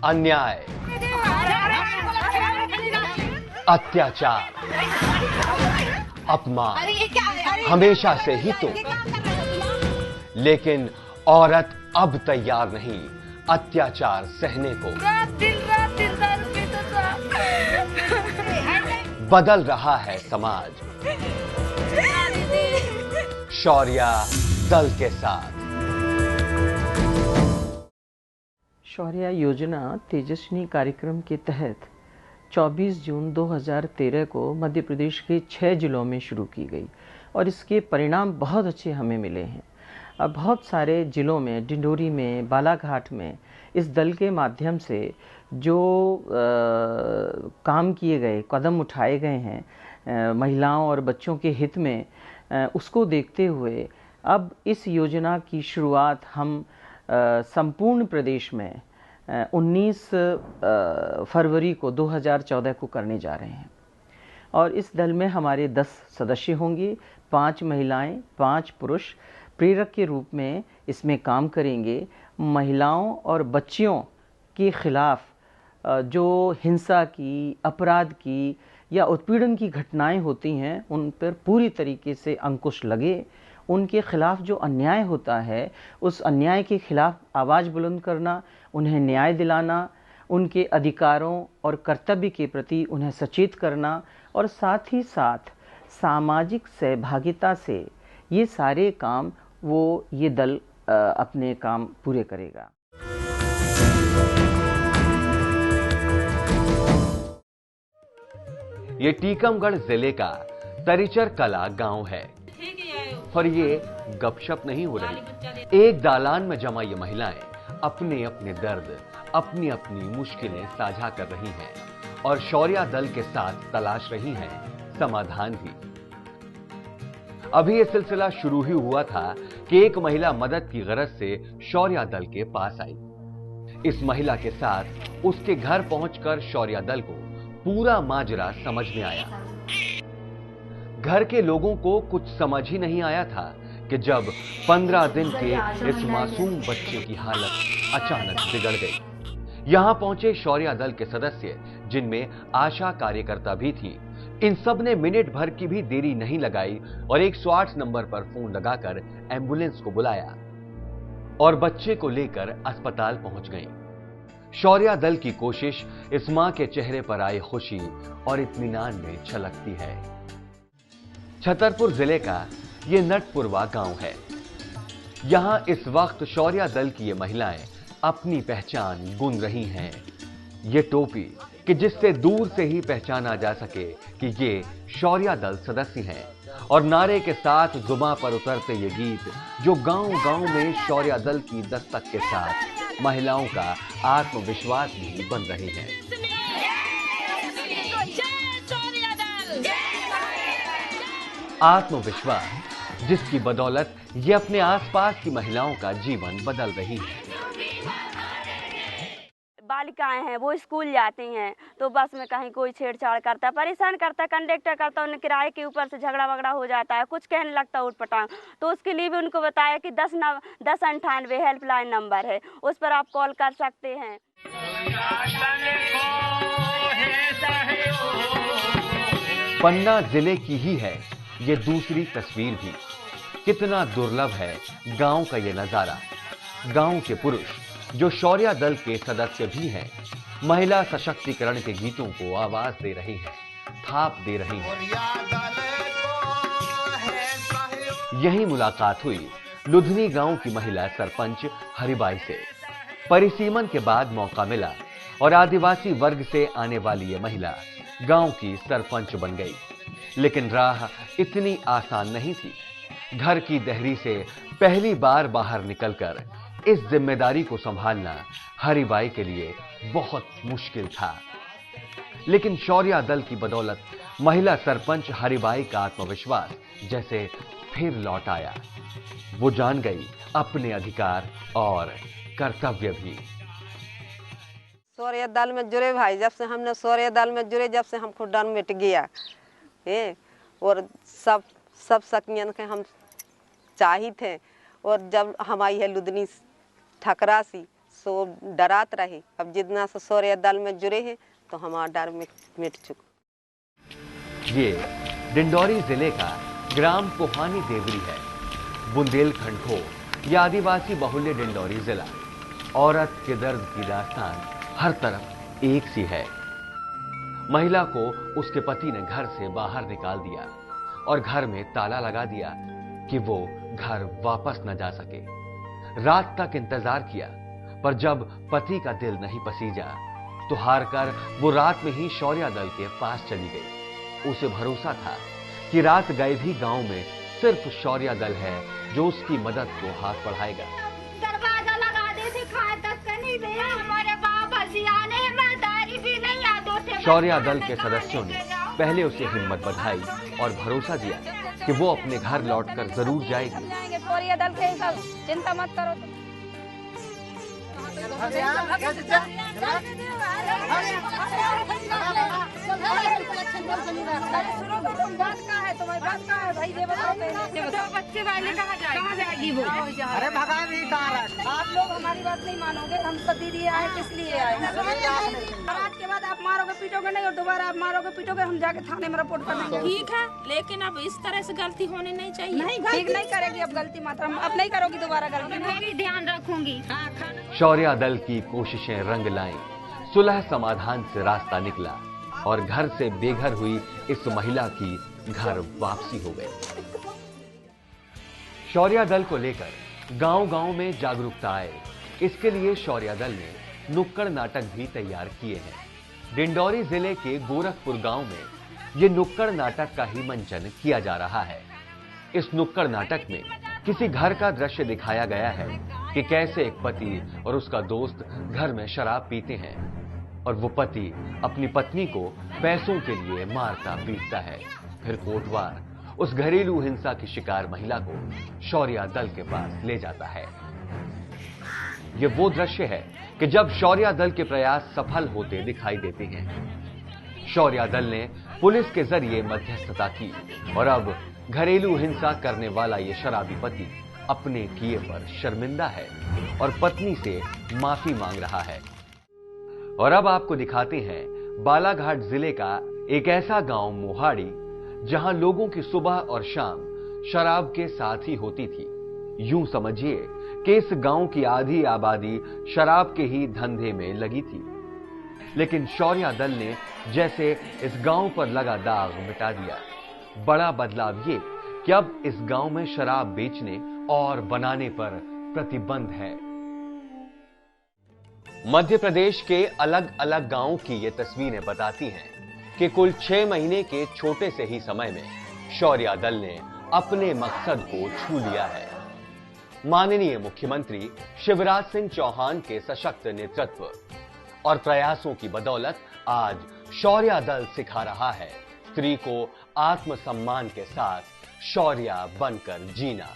अन्याय, अत्याचार, अपमान हमेशा से ही तो, लेकिन औरत अब तैयार नहीं अत्याचार सहने को। बदल रहा है समाज शौर्या दल के साथ। शौर्या योजना तेजस्विनी कार्यक्रम के तहत 24 जून 2013 को मध्य प्रदेश के 6 जिलों में शुरू की गई और इसके परिणाम बहुत अच्छे हमें मिले हैं। अब बहुत सारे जिलों में, डिंडोरी में, बालाघाट में इस दल के माध्यम से जो काम किए गए, कदम उठाए गए हैं महिलाओं और बच्चों के हित में, उसको देखते हुए अब इस योजना की शुरुआत हम संपूर्ण प्रदेश में 19 फरवरी को 2014 को करने जा रहे हैं। और इस दल में हमारे 10 सदस्य होंगे, 5 महिलाएं, 5 पुरुष प्रेरक के रूप में इसमें काम करेंगे। महिलाओं और बच्चियों के खिलाफ जो हिंसा की, अपराध की या उत्पीड़न की घटनाएं होती हैं, उन पर पूरी तरीके से अंकुश लगे। उनके खिलाफ जो अन्याय होता है, उस अन्याय के खिलाफ आवाज़ बुलंद करना, उन्हें न्याय दिलाना, उनके अधिकारों और कर्तव्य के प्रति उन्हें सचेत करना, और साथ ही साथ सामाजिक सहभागिता से ये सारे काम ये दल अपने काम पूरे करेगा। ये टीकमगढ़ जिले का तरिचर कला गांव है और ये गपशप नहीं हो रही। एक दालान में जमा ये महिलाएं अपने अपने दर्द, अपनी अपनी मुश्किलें साझा कर रही हैं और शौर्या दल के साथ तलाश रही हैं समाधान भी। अभी ये सिलसिला शुरू ही हुआ था कि एक महिला मदद की गरज से शौर्या दल के पास आई। इस महिला के साथ उसके घर पहुंचकर शौर्या दल को पूरा माजरा समझ में आया। घर के लोगों को कुछ समझ ही नहीं आया था कि जब 15 दिन के इस मासूम बच्चे की हालत अचानक बिगड़ गई। यहां पहुंचे शौर्या दल के सदस्य, जिनमें आशा कार्यकर्ता भी थी। इन सब ने मिनट भर की भी देरी नहीं लगाई और 108 नंबर पर फोन लगाकर एम्बुलेंस को बुलाया और बच्चे को लेकर अस्पताल पहुंच गई। शौर्या दल की कोशिश इस मां के चेहरे पर आई खुशी और इत्मीनान में छलकती है। छतरपुर जिले का ये नटपुरवा गांव है। यहां इस वक्त शौर्या दल की ये महिलाएं अपनी पहचान गूंथ रही हैं। ये टोपी कि जिससे दूर से ही पहचाना जा सके कि ये शौर्या दल सदस्य हैं, और नारे के साथ जुबां पर उतरते ये गीत जो गांव-गांव में शौर्या दल की दस्तक के साथ महिलाओं का आत्मविश्वास भी बन रहे हैं। आत्मविश्वास जिसकी बदौलत ये अपने आसपास की महिलाओं का जीवन बदल रही है। बालिकाएं हैं, वो स्कूल जाती हैं तो बस में कहीं कोई छेड़छाड़ करता है, परेशान करता है, कंडक्टर करता है, उन्हें किराए के ऊपर से झगड़ा वगड़ा हो जाता है, कुछ कहने लगता है उठपटांग। तो उसके लिए भी उनको बताया कि 1098 हेल्पलाइन नंबर है, उस पर आप कॉल कर सकते हैं। पन्ना जिले की ही है ये दूसरी तस्वीर भी। कितना दुर्लभ है गांव का ये नजारा। गांव के पुरुष जो शौर्या दल के सदस्य भी हैं, महिला सशक्तिकरण के गीतों को आवाज दे रही हैं, थाप दे रही हैं। यही मुलाकात हुई लुधनी गांव की महिला सरपंच हरिबाई से। परिसीमन के बाद मौका मिला और आदिवासी वर्ग से आने वाली ये महिला गांव की सरपंच बन गई। लेकिन राह इतनी आसान नहीं थी। घर की देहरी से पहली बार बाहर निकलकर इस जिम्मेदारी को संभालना हरिबाई के लिए बहुत मुश्किल था। लेकिन शौर्या दल की बदौलत महिला सरपंच हरिबाई का आत्मविश्वास जैसे फिर लौट आया। वो जान गई अपने अधिकार और कर्तव्य भी। शौर्या दल में जुड़े भाई, जब से हमने शौर्या दल में जुड़े, जब से हमको डर मिट गया है। और सब सकियन के हम चाहिए थे। और जब हम आई है लुधनी ठकरासी से वो डरात रही। अब जितना से शौर्य दल में जुड़े हैं तो हमारा डर मिट चुका। ये डिंडौरी जिले का ग्राम कोहानी देवरी है। बुंदेलखंड हो या आदिवासी बहुल्य डिंडौरी जिला, औरत के दर्द की दास्तान हर तरफ एक सी है। महिला को उसके पति ने घर से बाहर निकाल दिया और घर में ताला लगा दिया कि वो घर वापस न जा सके। रात तक इंतजार किया, पर जब पति का दिल नहीं पसीजा तो हारकर वो रात में ही शौर्य दल के पास चली गई। उसे भरोसा था कि रात गए भी गांव में सिर्फ शौर्य दल है जो उसकी मदद को हाथ बढ़ाएगा। दरवाजा लगा दे थे, खाए तक का नहीं दिया। हमारे बाबा सियाने में दारी भी नहीं यादों थे। शौर्य दल के सदस्यों ने पहले उसे हिम्मत बढ़ाई और भरोसा दिया कि वो अपने घर लौटकर जरूर जाएगी। शौर्य दल के सब चिंता मत करो तुम। बच्चे वाले कहाँ जाएगी वो? अरे भगा भी कहाँ रख। आप लोग हमारी बात नहीं मानोगे। हम सब दीदी आए किस लिए आए? आज के बाद आप मारोगे पीटोगे नहीं और दोबारा आप मारोगे पीटोगे, हम जाके थाने में रिपोर्ट कर देंगे। ठीक है, लेकिन अब इस तरह से गलती होने नहीं चाहिए। नहीं, ठीक नहीं करेगी अब गलती मात्रा में। अब नहीं करोगी दोबारा गलती। मैं ध्यान रखूंगी। शौर्य दल की कोशिशें रंग लाईं, सुलह समाधान से रास्ता निकला और घर से बेघर हुई इस महिला की घर वापसी हो गई। शौर्य दल को लेकर गांव-गांव में जागरूकता आए, इसके लिए शौर्य दल ने नुक्कड़ नाटक भी तैयार किए हैं। डिंडौरी जिले के गोरखपुर गांव में ये नुक्कड़ नाटक का ही मंचन किया जा रहा है। इस नुक्कड़ नाटक में किसी घर का दृश्य दिखाया गया है कि कैसे एक पति और उसका दोस्त घर में शराब पीते हैं और वो पति अपनी पत्नी को पैसों के लिए मारता पीटता है। फिर कोटवार उस घरेलू हिंसा की शिकार महिला को शौर्य दल के पास ले जाता है। ये वो दृश्य है कि जब शौर्य दल के प्रयास सफल होते दिखाई देते हैं। शौर्य दल ने पुलिस के जरिए मध्यस्थता की और अब घरेलू हिंसा करने वाला ये शराबी पति अपने किए पर शर्मिंदा है और पत्नी से माफी मांग रहा है। और अब आपको दिखाते हैं बालाघाट जिले का एक ऐसा गांव मोहाड़ी जहां लोगों की सुबह और शाम शराब के साथ ही होती थी। यूं समझिए कि इस गांव की आधी आबादी शराब के ही धंधे में लगी थी। लेकिन शौर्य दल ने जैसे इस गांव पर लगा दाग मिटा दिया। बड़ा बदलाव ये कि अब इस गांव में शराब बेचने और बनाने पर प्रतिबंध है। मध्य प्रदेश के अलग अलग गांवों की ये तस्वीरें बताती हैं कि कुल 6 महीने के छोटे से ही समय में शौर्य दल ने अपने मकसद को छू लिया है। माननीय मुख्यमंत्री शिवराज सिंह चौहान के सशक्त नेतृत्व और प्रयासों की बदौलत आज शौर्य दल सिखा रहा है स्त्री को आत्मसम्मान के साथ शौर्य बनकर जीना।